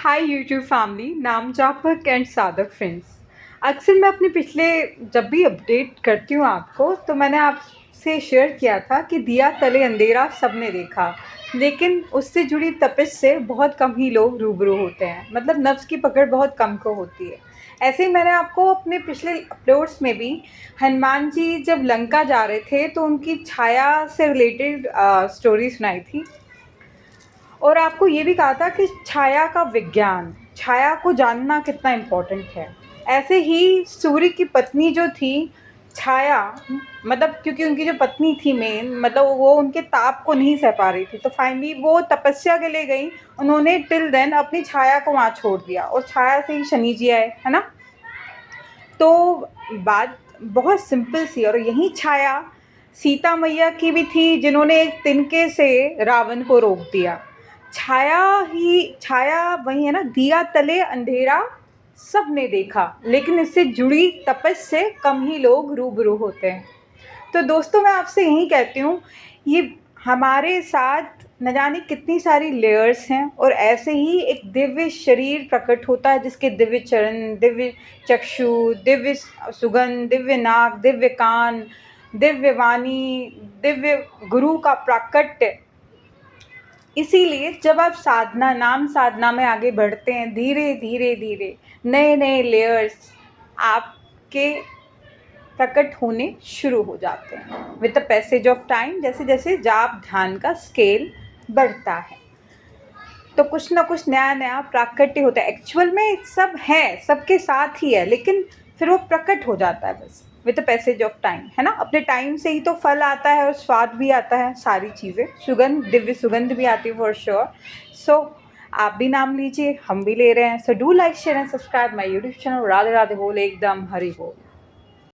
Hi YouTube family, नाम जापक and साधक friends. अक्सर मैं अपने पिछले जब भी अपडेट करती हूँ आपको, तो मैंने आपसे शेयर किया था कि दिया तले अंधेरा सबने देखा, लेकिन उससे जुड़ी तपिश से बहुत कम ही लोग रूबरू होते हैं। मतलब नफ्स की पकड़ बहुत कम को होती है। ऐसे ही मैंने आपको अपने पिछले अपलोड्स में भी हनुमान जी जब लंका जा रहे थे तो उनकी छाया से रिलेटेड स्टोरी सुनाई थी, और आपको ये भी कहा था कि छाया का विज्ञान, छाया को जानना कितना इम्पोर्टेंट है। ऐसे ही सूर्य की पत्नी जो थी छाया, मतलब क्योंकि उनकी जो पत्नी थी मेन, मतलब वो उनके ताप को नहीं सह पा रही थी, तो फाइनली वो तपस्या के लिए गई। उन्होंने टिल देन अपनी छाया को वहाँ छोड़ दिया और छाया से ही शनि जी आए, है ना। तो बात बहुत सिंपल सी, और यही छाया सीता मैया की भी थी, जिन्होंने एक तिनके से रावण को रोक दिया। छाया वही है ना, दिया तले अंधेरा सबने देखा, लेकिन इससे जुड़ी तपस्या से कम ही लोग रूबरू होते हैं। तो दोस्तों, मैं आपसे यही कहती हूँ, ये हमारे साथ न जाने कितनी सारी लेयर्स हैं, और ऐसे ही एक दिव्य शरीर प्रकट होता है जिसके दिव्य चरण, दिव्य चक्षु, दिव्य सुगंध, दिव्य नाक, दिव्य कान, दिव्य वाणी, दिव्य गुरु का प्राकट्य। इसीलिए जब आप साधना में आगे बढ़ते हैं, धीरे धीरे धीरे नए नए लेयर्स आपके प्रकट होने शुरू हो जाते हैं with the passage of time. जैसे जैसे जाप ध्यान का स्केल बढ़ता है, तो कुछ ना कुछ नया नया प्राकट्य होता है। एक्चुअल में सब है, सबके साथ ही है, लेकिन फिर वो प्रकट हो जाता है बस with the passage of time, है ना। अपने टाइम से ही तो फल आता है और स्वाद भी आता है, सारी चीज़ें, सुगंध, दिव्य सुगंध भी आती है फॉर श्योर। सो आप भी नाम लीजिए, हम भी ले रहे हैं। So do like share and subscribe my YouTube channel. Radhe Radhe बोल, एकदम हरि बोल।